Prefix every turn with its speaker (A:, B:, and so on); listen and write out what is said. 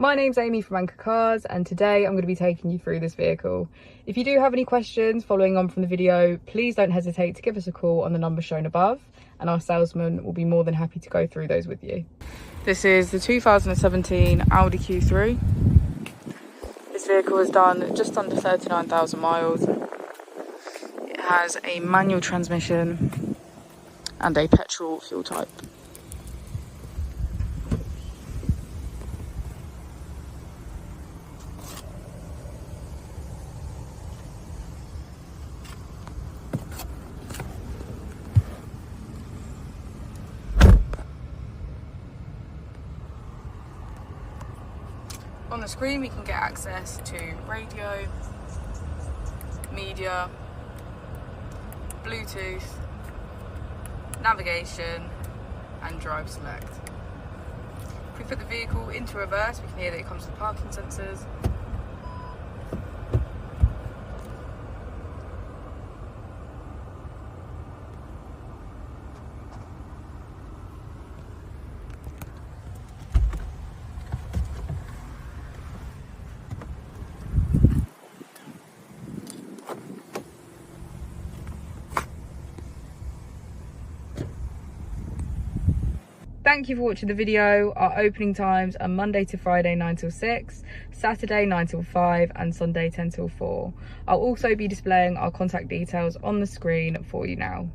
A: My name's Amy from Anchor Cars, and today I'm going to be taking you through this vehicle. If you do have any questions following on from the video, please don't hesitate to give us a call on the number shown above, and our salesman will be more than happy to go through those with you. This is the 2017 Audi Q3. This vehicle has done just under 39,000 miles. It has a manual transmission and a petrol fuel type. On the screen we can get access to radio, media, Bluetooth, navigation and drive select. If we put the vehicle into reverse, we can hear that it comes with parking sensors. Thank you for watching the video. Our opening times are Monday to Friday 9 till 6, Saturday 9 till 5 and Sunday 10 till 4. I'll also be displaying our contact details on the screen for you now.